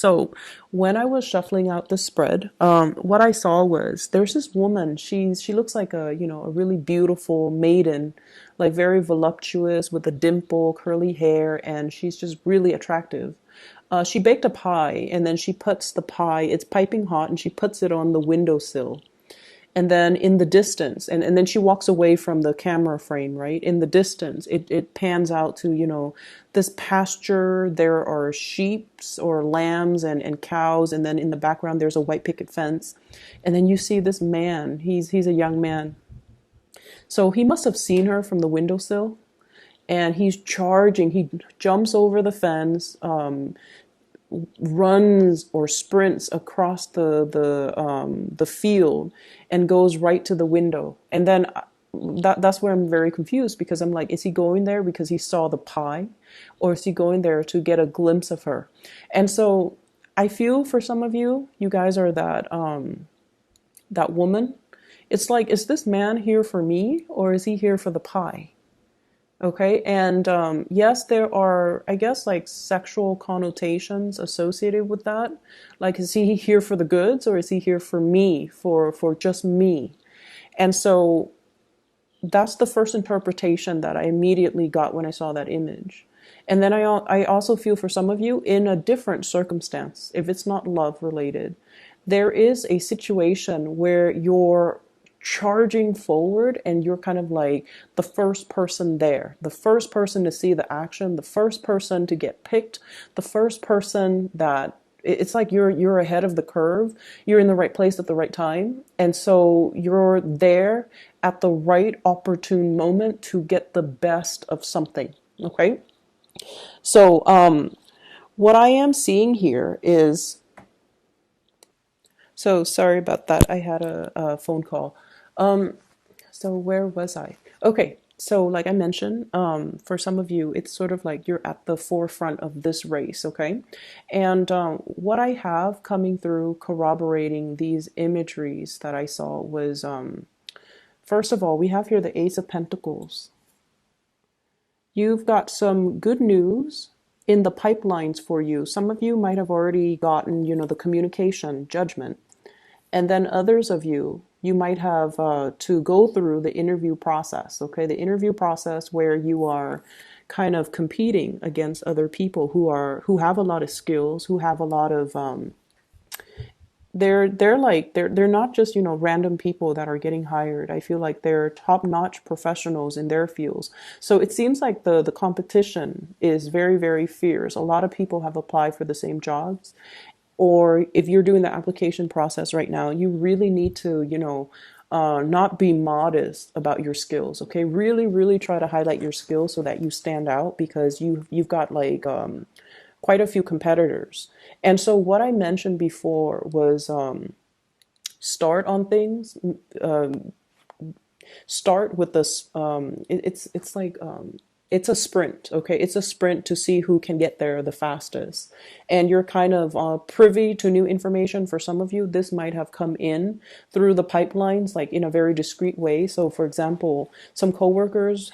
So when I was shuffling out the spread, what I saw was there's this woman. She looks like a a really beautiful maiden, like very voluptuous with a dimple, curly hair, and she's just really attractive. She baked a pie and then she puts the pie. It's piping hot, and she puts it on the windowsill. And then in the distance, and then she walks away from the camera frame, right? In the distance, it pans out to, this pasture. There are sheep or lambs and cows. And then in the background, there's a white picket fence. And then you see this man. He's a young man. So he must have seen her from the windowsill. And he's charging. He jumps over the fence, runs or sprints across the field and goes right to the window. And then that's where I'm very confused, because I'm like, is he going there because he saw the pie, or is he going there to get a glimpse of her? And so I feel for some of you, you guys are that woman. It's like, is this man here for me, or is he here for the pie? Okay, and yes, there are, I guess, like sexual connotations associated with that. Like, is he here for the goods, or is he here for me, for just me? And so that's the first interpretation that I immediately got when I saw that image. And then I also feel for some of you in a different circumstance, if it's not love related, there is a situation where you're charging forward and you're kind of like the first person there, the first person to see the action, the first person to get picked, the first person that it's like you're ahead of the curve. You're in the right place at the right time. And so you're there at the right opportune moment to get the best of something. Okay. So what I am seeing here is, so sorry about that. I had a phone call. So where was I? Okay, so like I mentioned, for some of you, it's sort of like you're at the forefront of this race, okay? And what I have coming through corroborating these imageries that I saw was, first of all, we have here the Ace of Pentacles. You've got some good news in the pipelines for you. Some of you might have already gotten, the communication, judgment. And then others of you, you might have to go through the interview process, okay? The interview process where you are kind of competing against other people who have a lot of skills, who have a lot of they're not just random people that are getting hired. I feel like they're top-notch professionals in their fields. So it seems like the competition is very, very fierce. A lot of people have applied for the same jobs. Or if you're doing the application process right now, you really need to, not be modest about your skills. Okay, really, really try to highlight your skills so that you stand out, because you've got like quite a few competitors. And so what I mentioned before was start on things. Start with this. It's like. It's a sprint, okay? It's a sprint to see who can get there the fastest. And you're kind of privy to new information. For some of you, this might have come in through the pipelines, like in a very discreet way. So, for example, some coworkers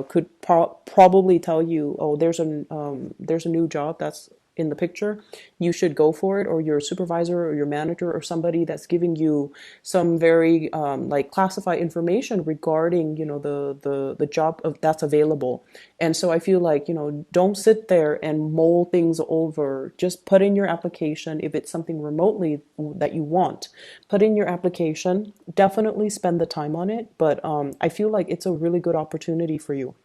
could probably tell you, oh, there's a new job that's in the picture, you should go for it. Or your supervisor or your manager or somebody that's giving you some very like classified information regarding the job that's available. And so I feel like don't sit there and mull things over. Just put in your application. If it's something remotely that you want, put in your application. Definitely spend the time on it. But I feel like it's a really good opportunity for you.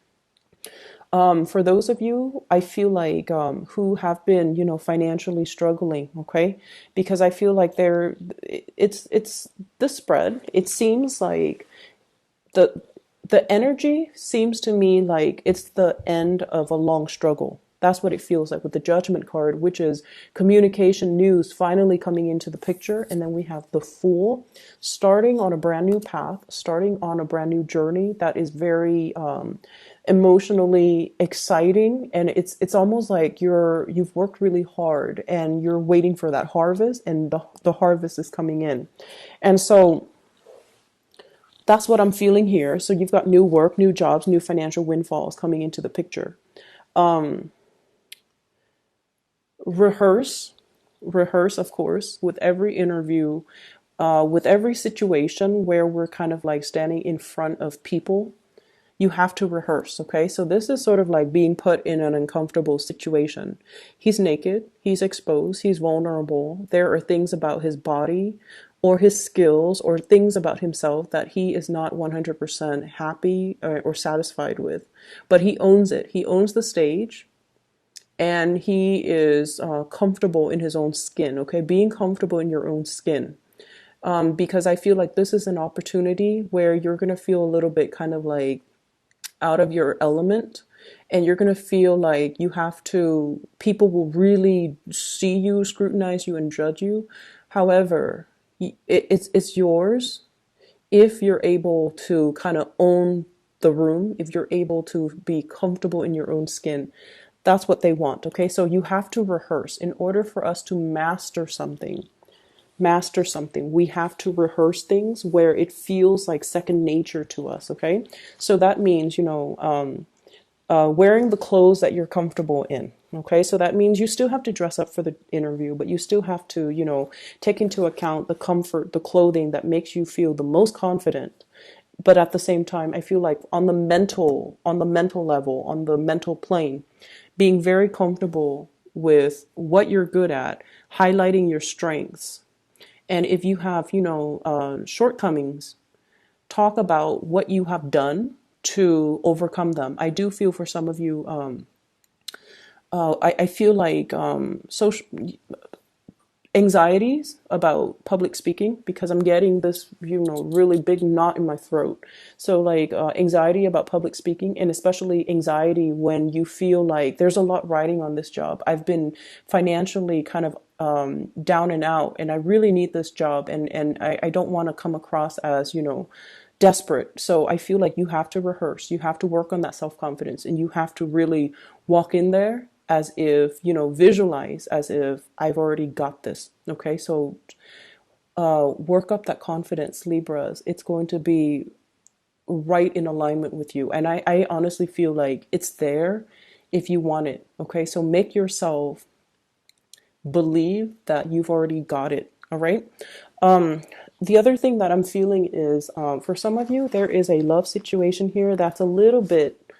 For those of you, I feel like who have been, financially struggling, okay? Because I feel like it's the spread. It seems like the the energy seems to me like it's the end of a long struggle. That's what it feels like with the Judgment card, which is communication news finally coming into the picture. And then we have the Fool, starting on a brand new path, starting on a brand new journey that is very emotionally exciting. And it's almost like you've worked really hard and you're waiting for that harvest, and the harvest is coming in. And so that's what I'm feeling here. So you've got new work, new jobs, new financial windfalls coming into the picture. Rehearse, rehearse, of course, with every interview, with every situation where we're kind of like standing in front of people. You have to rehearse, okay? So this is sort of like being put in an uncomfortable situation. He's naked, he's exposed, he's vulnerable. There are things about his body or his skills or things about himself that he is not 100% happy or satisfied with. But he owns it. He owns the stage, and he is comfortable in his own skin, okay? Being comfortable in your own skin. Because I feel like this is an opportunity where you're going to feel a little bit kind of like out of your element, and you're going to feel like you have to, people will really see you, scrutinize you, and judge you. However, it's yours if you're able to kind of own the room, if you're able to be comfortable in your own skin. That's what they want, okay? So you have to rehearse. In order for us to master something, we have to rehearse things where it feels like second nature to us, okay? So that means, wearing the clothes that you're comfortable in, okay? So that means you still have to dress up for the interview, but you still have to, take into account the comfort, the clothing that makes you feel the most confident. But at the same time, I feel like on the mental level, on the mental plane, being very comfortable with what you're good at, highlighting your strengths. And if you have, shortcomings, talk about what you have done to overcome them. I do feel for some of you, I feel like social anxieties about public speaking, because I'm getting this, really big knot in my throat. So like anxiety about public speaking, and especially anxiety when you feel like there's a lot riding on this job. I've been financially kind of down and out, and I really need this job, and I don't want to come across as, desperate. So I feel like you have to rehearse, you have to work on that self-confidence, and you have to really walk in there as if, visualize as if I've already got this. Okay, so work up that confidence, Libras. It's going to be right in alignment with you. And I honestly feel like it's there if you want it. Okay, so make yourself believe that you've already got it. All right. The other thing that I'm feeling is for some of you, there is a love situation here that's a little bit,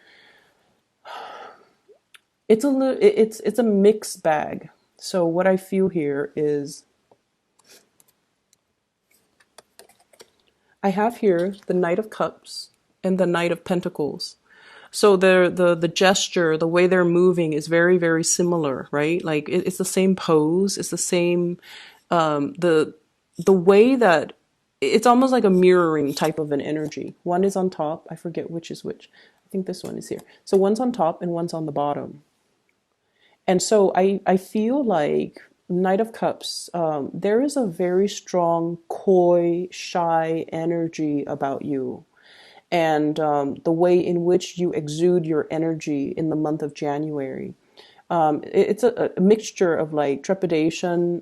it's a mixed bag. So what I feel here is I have here the Knight of Cups and the Knight of Pentacles. So the gesture, the way they're moving is very, very similar, right? Like it's the same pose, it's the same the way that it's almost like a mirroring type of an energy. One is on top, I forget which is which. I think this one is here. So one's on top and one's on the bottom. And so I feel like Knight of Cups, there is a very strong, coy, shy energy about you. And the way in which you exude your energy in the month of January. It's a mixture of like trepidation,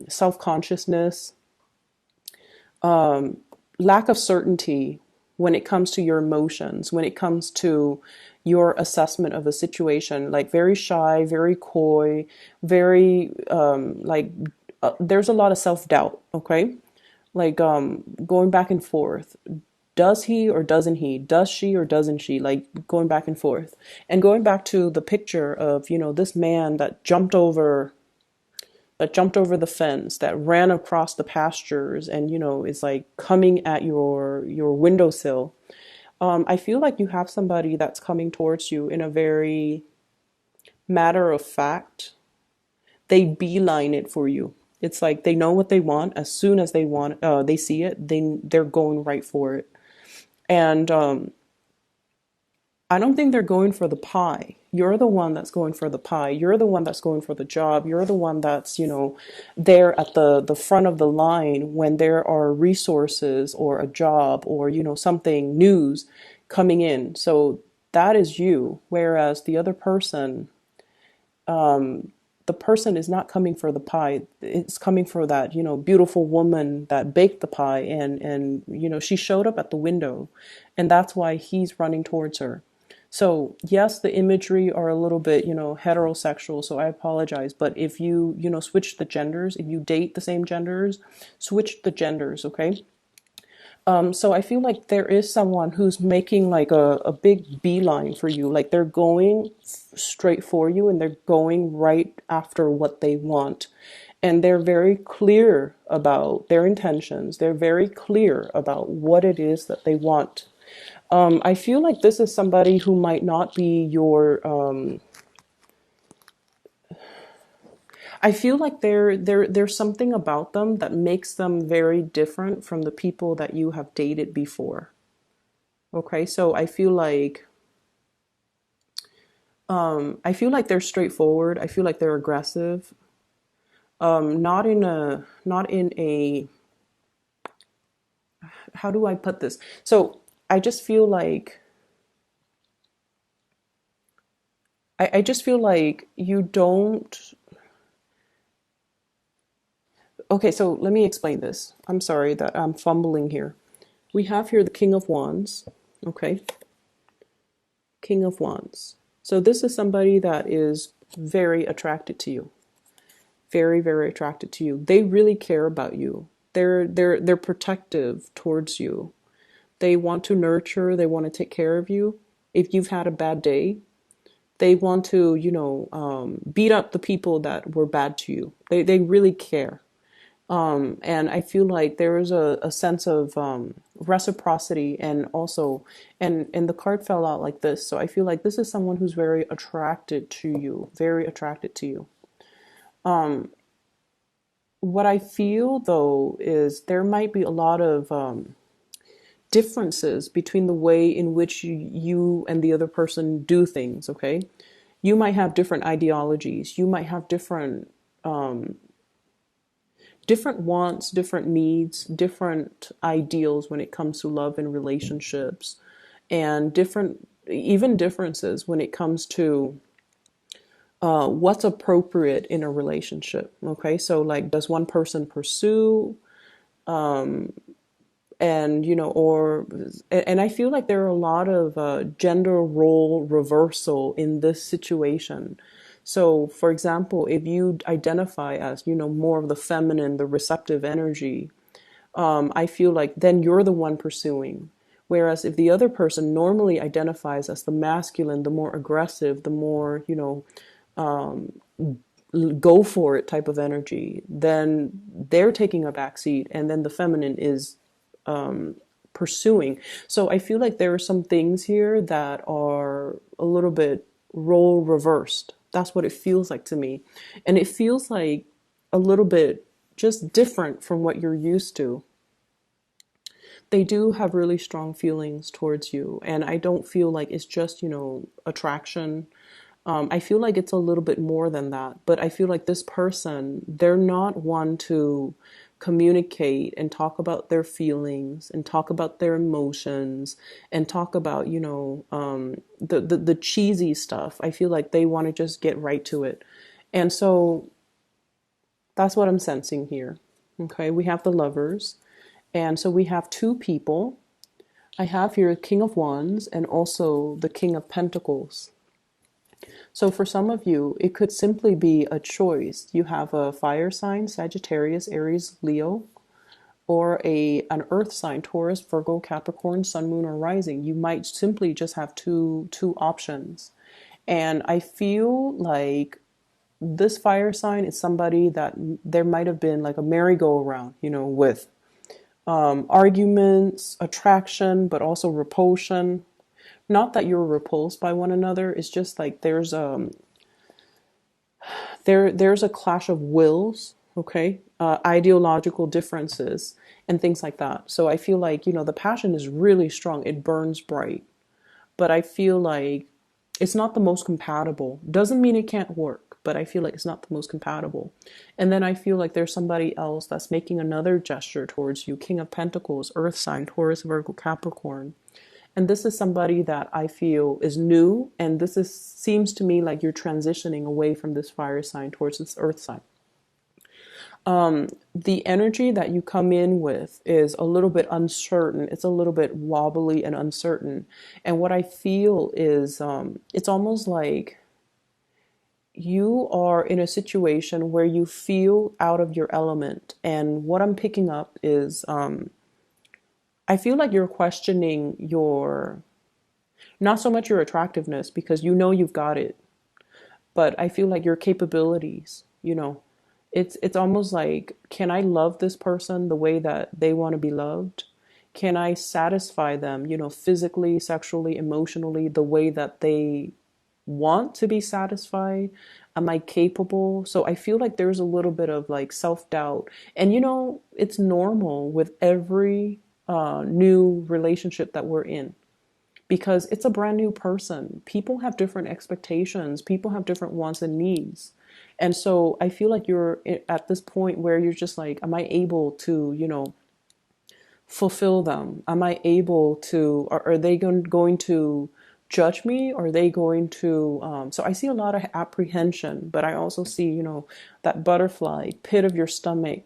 self-consciousness, lack of certainty when it comes to your emotions, when it comes to your assessment of a situation, like very shy, very coy, very there's a lot of self-doubt, okay? Like going back and forth. Does he or doesn't he? Does she or doesn't she? Like going back and forth. And going back to the picture of, this man that jumped over the fence, that ran across the pastures and, is like coming at your windowsill. I feel like you have somebody that's coming towards you in a very matter of fact. They beeline it for you. It's like they know what they want. As soon as they see it, they're going right for it. And I don't think they're going for the pie. You're the one that's going for the pie. You're the one that's going for the job. You're the one that's, there at the front of the line when there are resources or a job or, something, news coming in. So that is you. Whereas the other person, the person is not coming for the pie. It's coming for that, beautiful woman that baked the pie and, she showed up at the window, and that's why he's running towards her. So yes, the imagery are a little bit, heterosexual, so I apologize. But if you, switch the genders, if you date the same genders, switch the genders, okay? So I feel like there is someone who's making like a big beeline for you. Like they're going straight for you and they're going right after what they want. And they're very clear about their intentions. They're very clear about what it is that they want. I feel like this is somebody who might not be your I feel like there's something about them that makes them very different from the people that you have dated before. Okay, so I feel like they're straightforward. I feel like they're aggressive. Not in a how do I put this? So I just feel like I just feel like you don't. Okay, so let me explain this. I'm sorry that I'm fumbling here. We have here the King of Wands. Okay, King of Wands. So this is somebody that is very attracted to you. Very, very attracted to you. They really care about you. They're protective towards you. They want to nurture, they want to take care of you. If you've had a bad day, they want to, beat up the people that were bad to you. They really care. And I feel like there is a sense of reciprocity and also, and the card fell out like this. So I feel like this is someone who's very attracted to you, very attracted to you. What I feel though is there might be a lot of differences between the way in which you and the other person do things, okay? You might have different ideologies. You might have different wants, different needs, different ideals when it comes to love and relationships, and even differences when it comes to what's appropriate in a relationship. Okay, so like, does one person pursue, and and I feel like there are a lot of gender role reversal in this situation. So, for example, if you identify as, more of the feminine, the receptive energy, I feel like then you're the one pursuing. Whereas if the other person normally identifies as the masculine, the more aggressive, the more, go for it type of energy, then they're taking a backseat, and then the feminine is pursuing. So I feel like there are some things here that are a little bit role reversed. That's what it feels like to me. And it feels like a little bit just different from what you're used to. They do have really strong feelings towards you. And I don't feel like it's just, attraction. I feel like it's a little bit more than that. But I feel like this person, they're not one to communicate and talk about their feelings and talk about their emotions and talk about, the cheesy stuff. I feel like they want to just get right to it. And so that's what I'm sensing here. Okay, we have the Lovers. And so we have two people. I have here King of Wands and also the King of Pentacles. So for some of you, it could simply be a choice. You have a fire sign, Sagittarius, Aries, Leo, or an earth sign, Taurus, Virgo, Capricorn, Sun, Moon, or Rising. You might simply just have two options. And I feel like this fire sign is somebody that there might have been like a merry-go-round, with arguments, attraction, but also repulsion. Not that you're repulsed by one another. It's just like there's a clash of wills, okay, ideological differences and things like that. So I feel like the passion is really strong. It burns bright, but I feel like it's not the most compatible. Doesn't mean it can't work, but I feel like it's not the most compatible. And then I feel like there's somebody else that's making another gesture towards you. King of Pentacles, Earth sign, Taurus, Virgo, Capricorn. And this is somebody that I feel is new, and seems to me like you're transitioning away from this fire sign towards this earth sign. The energy that you come in with is a little bit uncertain. It's a little bit wobbly and uncertain. And what I feel is it's almost like you are in a situation where you feel out of your element. And what I'm picking up is I feel like you're questioning your, not so much your attractiveness because you know you've got it, but I feel like your capabilities, it's almost like, can I love this person the way that they want to be loved? Can I satisfy them, physically, sexually, emotionally, the way that they want to be satisfied? Am I capable? So I feel like there's a little bit of like self-doubt. And it's normal with every new relationship that we're in because it's a brand new person. People have different expectations, people have different wants and needs. And so I feel like you're at this point where you're just like, am I able to, fulfill them? Am I able to, are they going to judge me? Are they going to, so I see a lot of apprehension, but I also see, that butterfly pit of your stomach,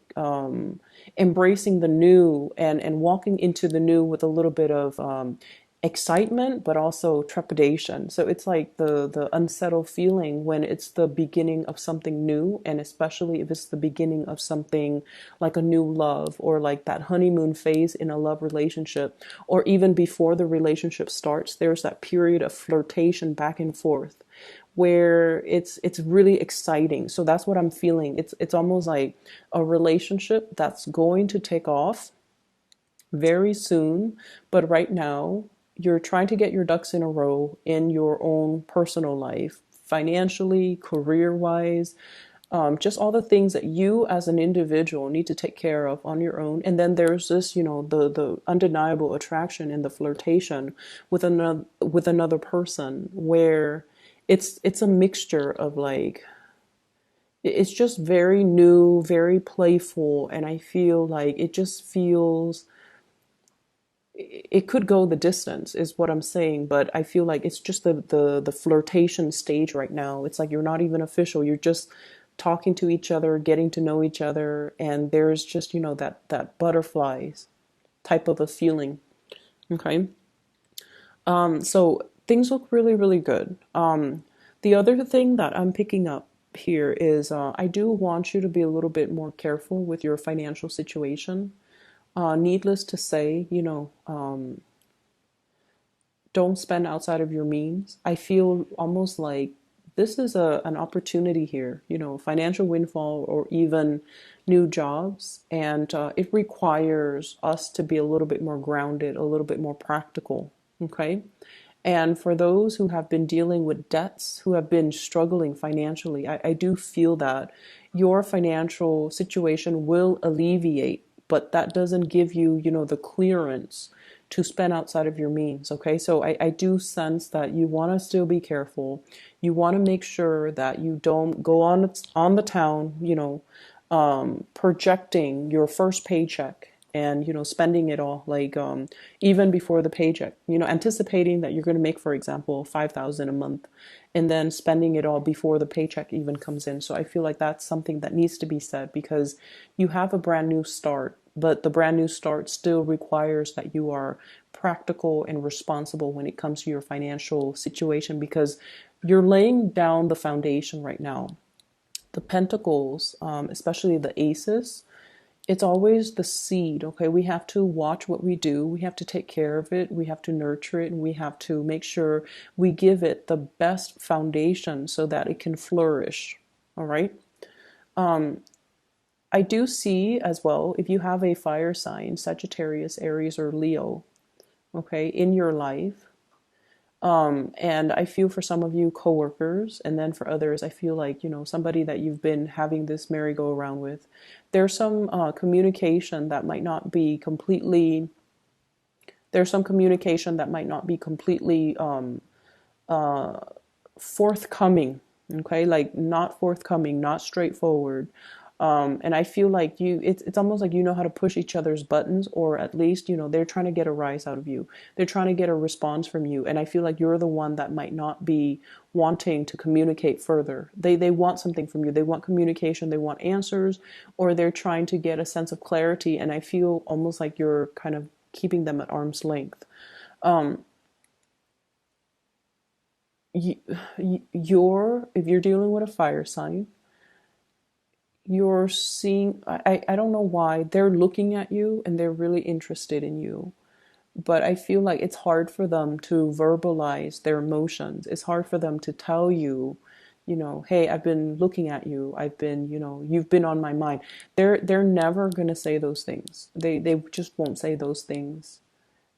embracing the new and walking into the new with a little bit of excitement, but also trepidation. So it's like the unsettled feeling when it's the beginning of something new, and especially if it's the beginning of something like a new love or like that honeymoon phase in a love relationship, or even before the relationship starts, there's that period of flirtation back and forth where it's really exciting. So that's what I'm feeling. It's almost like a relationship that's going to take off very soon, but right now you're trying to get your ducks in a row in your own personal life, financially, career wise, just all the things that you as an individual need to take care of on your own. And then there's this, the undeniable attraction and the flirtation with another person where it's a mixture of like, it's just very new, very playful, and I feel like it just feels, it could go the distance is what I'm saying, but I feel like it's just the flirtation stage right now. It's like you're not even official. You're just talking to each other, getting to know each other, and there's just, that butterflies type of a feeling. Okay. So things look really, really good. The other thing that I'm picking up here is I do want you to be a little bit more careful with your financial situation. Needless to say, don't spend outside of your means. I feel almost like this is an opportunity here, financial windfall or even new jobs. And it requires us to be a little bit more grounded, a little bit more practical. Okay. And for those who have been dealing with debts, who have been struggling financially, I do feel that your financial situation will alleviate, but that doesn't give you, the clearance to spend outside of your means. Okay. So I do sense that you want to still be careful. You want to make sure that you don't go on the town, projecting your first paycheck and spending it all like even before the paycheck, anticipating that you're going to make, for example, 5,000 a month, and then spending it all before the paycheck even comes in. So I feel like that's something that needs to be said because you have a brand new start, but the brand new start still requires that you are practical and responsible when it comes to your financial situation, because you're laying down the foundation right now. The pentacles, especially the aces, it's always the seed. Okay, we have to watch what we do, we have to take care of it, we have to nurture it, and we have to make sure we give it the best foundation so that it can flourish. All right. I do see as well, if you have a fire sign, Sagittarius, Aries, or Leo, okay, in your life, and I feel for some of you coworkers, and then for others, I feel like, somebody that you've been having this merry-go-round with. There's some communication that might not be completely, there's some communication that might not be completely forthcoming, okay? Like not forthcoming, not straightforward. And I feel like it's almost like you know how to push each other's buttons, or at least, they're trying to get a rise out of you. They're trying to get a response from you. And I feel like you're the one that might not be wanting to communicate further. They want something from you. They want communication. They want answers, or they're trying to get a sense of clarity. And I feel almost like you're kind of keeping them at arm's length. Um, you, if you're dealing with a fire sign, you're seeing, I don't know why they're looking at you and they're really interested in you, but I feel like it's hard for them to verbalize their emotions. It's hard for them to tell you, hey, I've been looking at you. I've been, you've been on my mind. They're never going to say those things. They just won't say those things.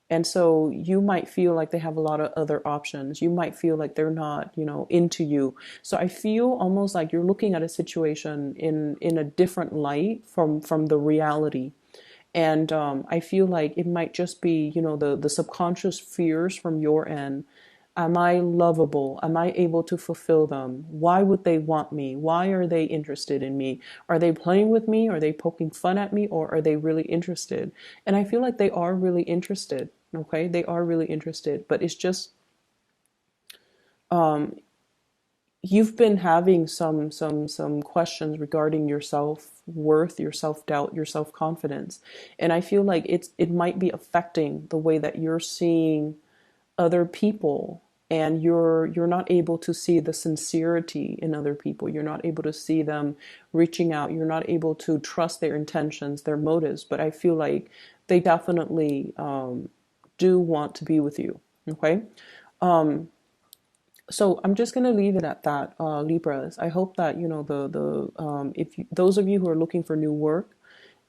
And so you might feel like they have a lot of other options. You might feel like they're not, into you. So I feel almost like you're looking at a situation in a different light from the reality. And I feel like it might just be, the subconscious fears from your end. Am I lovable? Am I able to fulfill them? Why would they want me? Why are they interested in me? Are they playing with me? Are they poking fun at me? Or are they really interested? And I feel like they are really interested. Okay, they are really interested, but it's just um, you've been having some questions regarding your self-worth, your self-doubt, your self-confidence, and I feel like it might be affecting the way that you're seeing other people, and you're not able to see the sincerity in other people. You're not able to see them reaching out. You're not able to trust their intentions, their motives. But I feel like they definitely do want to be with you. Okay. Um, so I'm just gonna leave it at that, Libras. I hope that the if you, those of you who are looking for new work,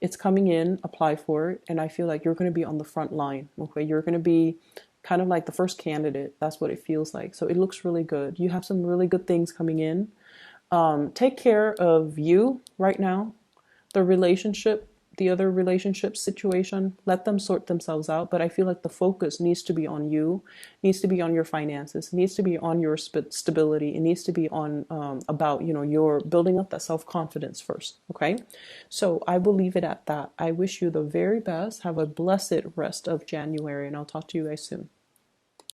it's coming in. Apply for it, and I feel like you're gonna be on the front line. Okay, you're gonna be kind of like the first candidate. That's what it feels like. So it looks really good. You have some really good things coming in. Take care of you right now. The relationship, the other relationship situation, let them sort themselves out. But I feel like the focus needs to be on you, needs to be on your finances, needs to be on your stability. It needs to be on about your building up that self-confidence first. Okay, so I will leave it at that. I wish you the very best. Have a blessed rest of January, and I'll talk to you guys soon.